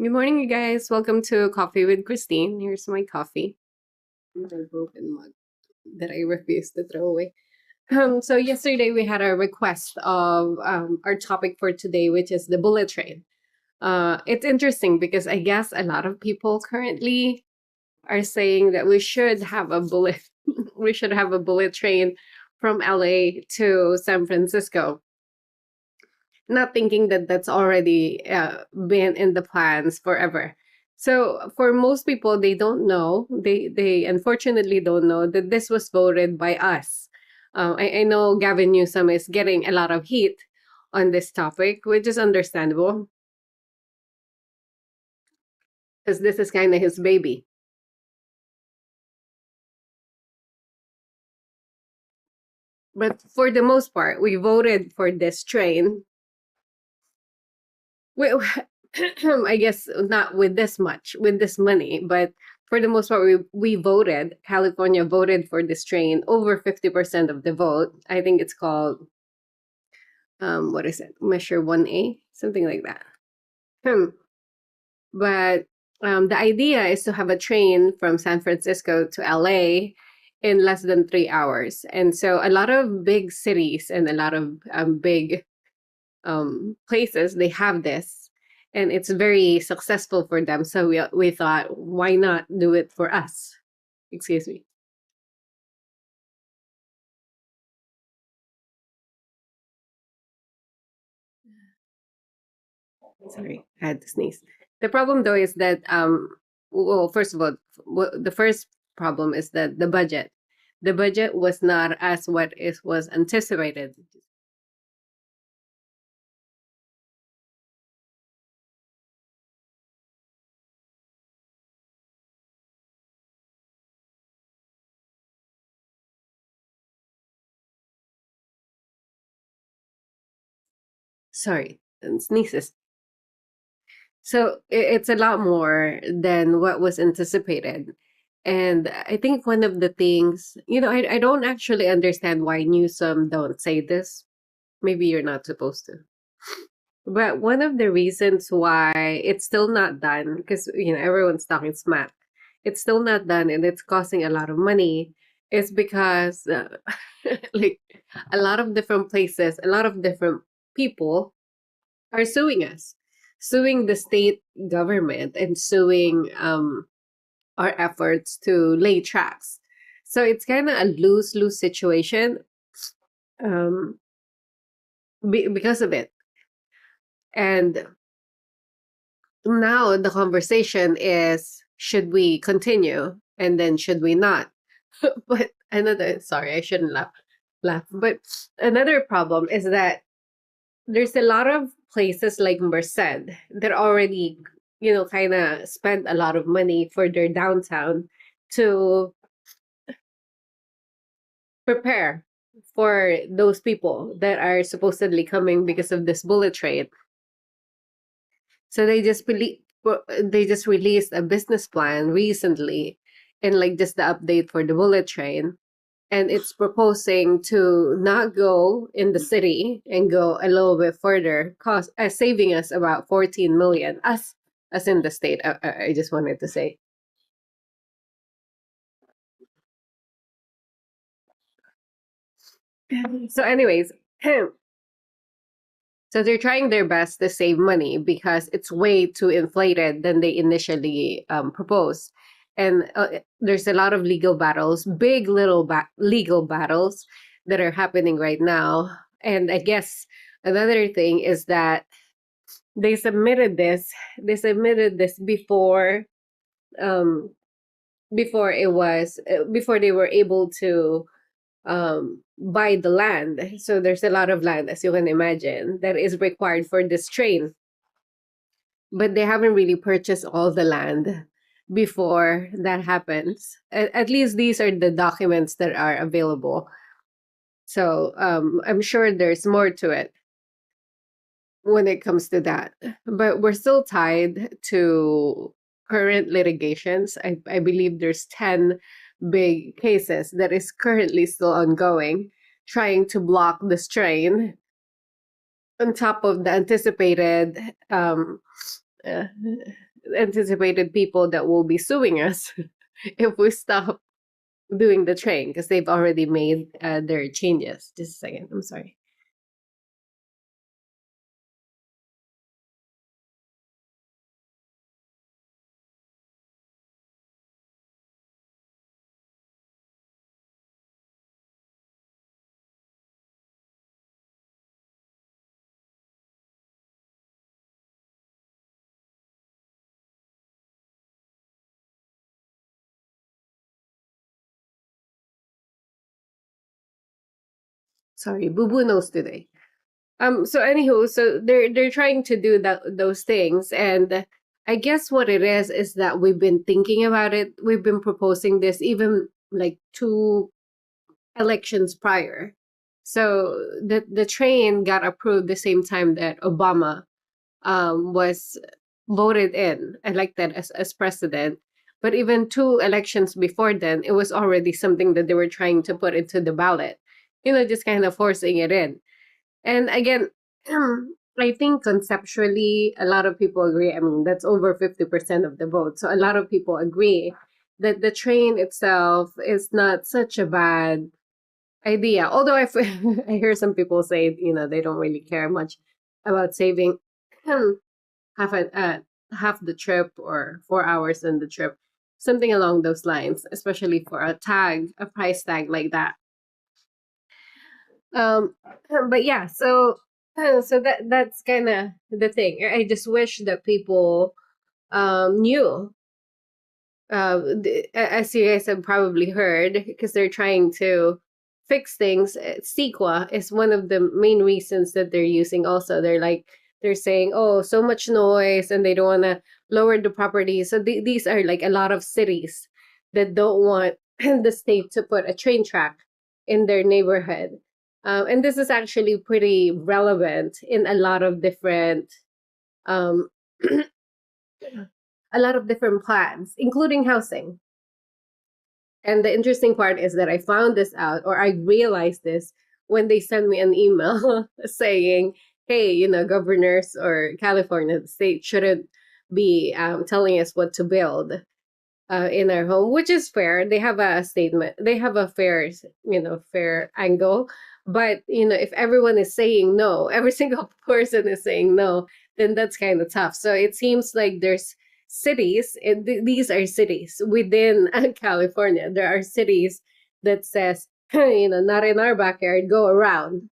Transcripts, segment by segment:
Good morning, you guys. Welcome to Coffee with Christine. Here's my coffee. My broken mug that I refuse to throw away. So yesterday we had a request of our topic for today, which is the bullet train. It's interesting because I guess a lot of people currently are saying that we should have a bullet we should have a bullet train from LA to San Francisco, not thinking that that's already been in the plans forever. So for most people, they don't know. They unfortunately don't know that this was voted by us. I know Gavin Newsom is getting a lot of heat on this topic, which is understandable because this is kind of his baby. But for the most part, we voted for this train. I guess not with this much, with this money, but for the most part, we voted. California voted for this train, over 50% of the vote. I think it's called, what is it? Measure 1A, something like that. But the idea is to have a train from San Francisco to LA in less than 3 hours. And so a lot of big cities and a lot of big places, they have this, and it's very successful for them. So we thought, why not do it for us? Excuse me. Sorry, I had to sneeze. The problem though is that well, first of all, the first problem is that the budget was not as what is was anticipated. Sorry, and sneezes. So it's a lot more than what was anticipated. And I think one of the things, I don't actually understand why Newsom don't say this. Maybe you're not supposed to. But one of the reasons why it's still not done, because, everyone's talking smack, it's still not done and it's costing a lot of money, is because, like, a lot of different places, a lot of different people are suing us, suing the state government and suing our efforts to lay tracks. So it's kind of a lose-lose situation um, because of it. And now the conversation is, should we continue and then should we not? But sorry, I shouldn't laugh. But another problem is that there's a lot of places like Merced that already, kind of spend a lot of money for their downtown to prepare for those people that are supposedly coming because of this bullet train. So they just released a business plan recently, and like just the update for the bullet train, and it's proposing to not go in the city and go a little bit further, saving us about 14 million, as in the state. I just wanted to say. So, anyways, so they're trying their best to save money because it's way too inflated than they initially proposed. And there's a lot of legal battles, big little legal battles that are happening right now. And I guess another thing is that they submitted this. They submitted this um, before it was before they were able to buy the land. So there's a lot of land, as you can imagine, that is required for this train. But they haven't really purchased all the land before that happens. At least these are the documents that are available. So I'm sure there's more to it when it comes to that. But we're still tied to current litigations. I believe there's 10 big cases that is currently still ongoing, trying to block this train on top of the anticipated uh, anticipated people that will be suing us if we stop doing the train because they've already made their changes. Just a second. I'm sorry. Sorry, Boo Boo knows today. So anywho, so they're trying to do those things, and I guess what it is that we've been thinking about it. We've been proposing this even like 2 elections prior. So the train got approved the same time that Obama was voted in, elected as president. But even 2 elections before then, it was already something that they were trying to put into the ballot. Just kind of forcing it in. And again, I think conceptually, a lot of people agree. I mean, that's over 50% of the vote. So a lot of people agree that the train itself is not such a bad idea. Although I hear some people say, they don't really care much about saving half half the trip or 4 hours in the trip, something along those lines, especially for a price tag like that. Um, but yeah, so that's kind of the thing. I just wish that people knew. As you guys have probably heard, because they're trying to fix things. CEQA is one of the main reasons that they're using. Also, they're saying, oh, so much noise, and they don't want to lower the property. So these are like a lot of cities that don't want the state to put a train track in their neighborhood. And this is actually pretty relevant in um, a lot of different plans, including housing. And the interesting part is that I found this out, or I realized this when they sent me an email saying, hey, governors or California, the state shouldn't be telling us what to build in our home, which is fair. They have a statement, they have a fair angle. But, if everyone is saying no, every single person is saying no, then that's kind of tough. So it seems like there's cities, these are cities within California. There are cities that says, not in our backyard, go around,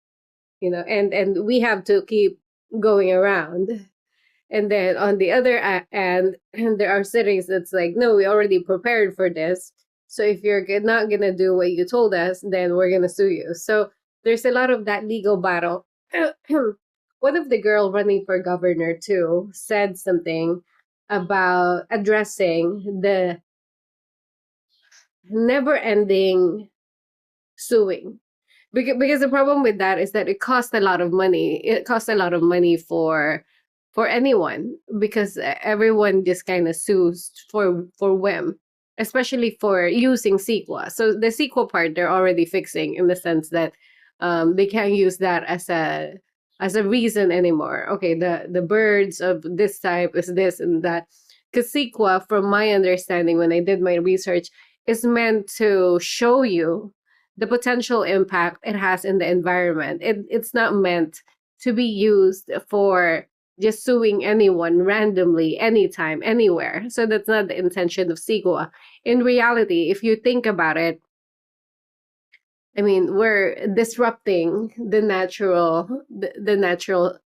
and we have to keep going around. And then on the other end, there are cities that's like, no, we already prepared for this. So if you're not going to do what you told us, then we're going to sue you. So there's a lot of that legal battle. One of the girl running for governor, too, said something about addressing the never ending suing. Because the problem with that is that it costs a lot of money. It costs a lot of money for anyone, because everyone just kind of sues for whim, especially for using CEQA. So the CEQA part they're already fixing, in the sense that they can't use that as a reason anymore. Okay, the birds of this type is this and that. Because CEQA, from my understanding when I did my research, is meant to show you the potential impact it has in the environment. It's not meant to be used for just suing anyone randomly, anytime, anywhere. So that's not the intention of CEQA. In reality, if you think about it, I mean, we're disrupting the natural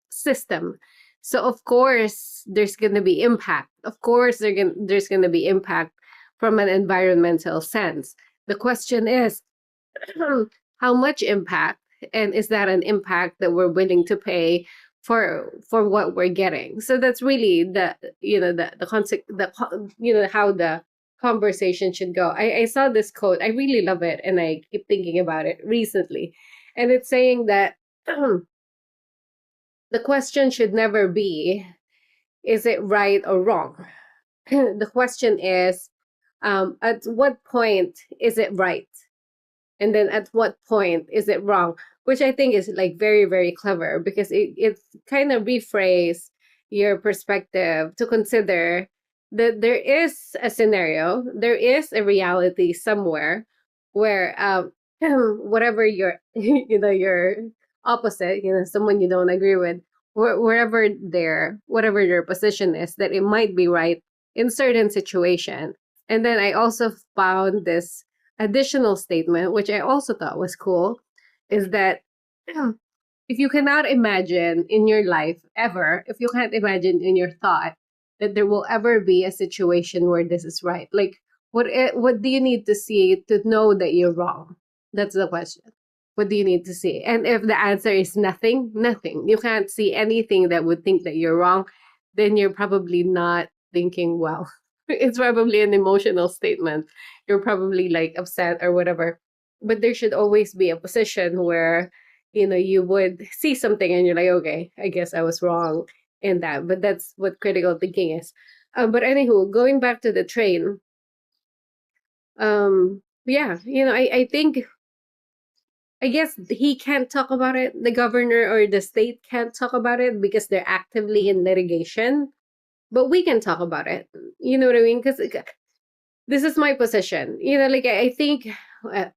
system. So of course there's going to be impact. Of course there's going to be impact from an environmental sense. The question is, how much impact, and is that an impact that we're willing to pay for what we're getting? So that's really the concept, how the conversation should go. I saw this quote, I really love it, and I keep thinking about it recently, and it's saying that the question should never be, is it right or wrong? The question is, at what point is it right, and then at what point is it wrong? Which I think is like very, very clever, because it kind of rephrase your perspective to consider that there is a scenario, there is a reality somewhere where whatever your your opposite, someone you don't agree with, wherever whatever their position is, that it might be right in certain situation. And then I also found this additional statement, which I also thought was cool, is that if you cannot imagine in your life ever, if you can't imagine in your thought that there will ever be a situation where this is right, like what do you need to see to know that you're wrong? That's the question. What do you need to see? And if the answer is nothing, nothing, you can't see anything that would think that you're wrong, then you're probably not thinking well. It's probably an emotional statement. You're probably like upset or whatever. But there should always be a position where you would see something and you're like, okay, I guess I was wrong in that. But that's what critical thinking is. But anywho, going back to the train, yeah, I think, I guess he can't talk about it. The governor or the state can't talk about it because they're actively in litigation. But we can talk about it. You know what I mean? Because this is my position. Like I think, uh,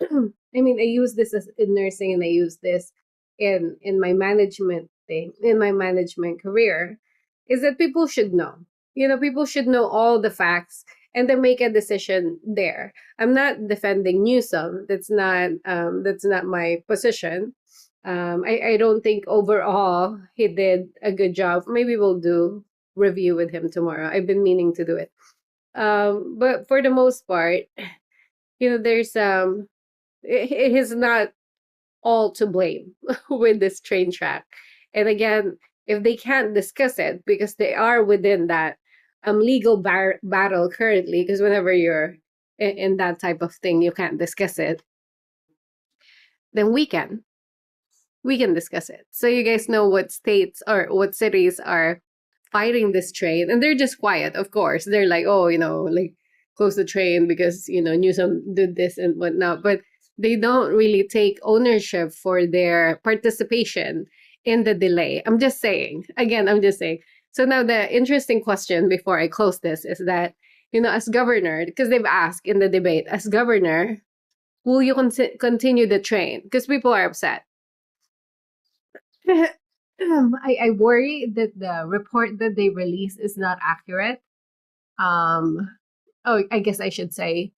I mean, I use this in nursing, and I use this in my management thing, in my management career, is that people should know. People should know all the facts and then make a decision there. I'm not defending Newsom. That's not my position. I don't think overall he did a good job. Maybe we'll do review with him tomorrow. I've been meaning to do it. But for the most part, there's it is not all to blame with this train track. And again, if they can't discuss it because they are within that legal battle currently, because whenever you're in that type of thing, you can't discuss it, then we can discuss it. So you guys know what states or what cities are fighting this train, and they're just quiet. Of course, they're like, oh, like close the train because Newsom did this and whatnot, but they don't really take ownership for their participation in the delay. I'm just saying. Again, I'm just saying. So now the interesting question before I close this is that, as governor, because they've asked in the debate, as governor, will you continue the train? Because people are upset. I worry that the report that they release is not accurate. Oh, I guess I should say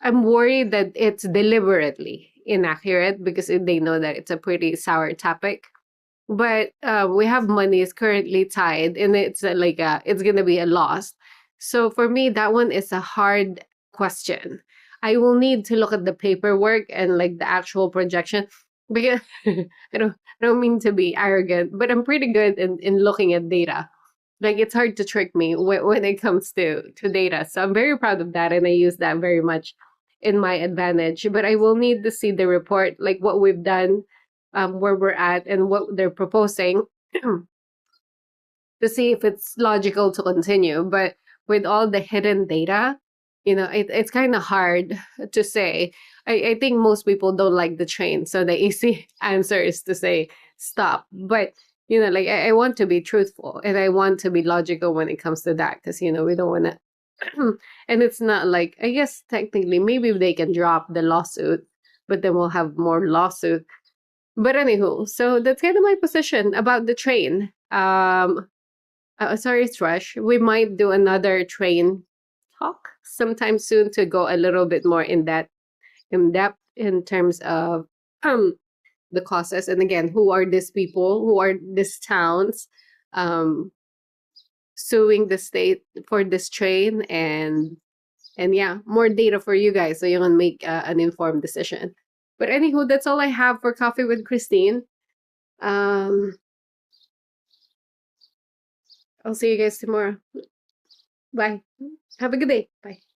I'm worried that it's deliberately inaccurate because they know that it's a pretty sour topic. But we have money is currently tied, and it's it's gonna be a loss. So for me, that one is a hard question. I will need to look at the paperwork and like the actual projection because I don't mean to be arrogant, but I'm pretty good in looking at data. Like it's hard to trick me when it comes to data. So I'm very proud of that, and I use that very much in my advantage. But I will need to see the report, like what we've done, where we're at, and what they're proposing to see if it's logical to continue. But with all the hidden data, it's kind of hard to say. I think most people don't like the train, so the easy answer is to say stop. But like I want to be truthful and I want to be logical when it comes to that, because we don't want to. And it's not like, I guess technically maybe they can drop the lawsuit, but then we'll have more lawsuit. But anywho, so that's kind of my position about the train. Sorry, Thrush. We might do another train talk sometime soon to go a little bit more in depth in terms of the causes, and again, who are these people, who are these towns um suing the state for this train, and yeah, more data for you guys so you can make an informed decision. But anywho, that's all I have for Coffee with Christine. um I'll see you guys tomorrow. Bye. Have a good day. Bye.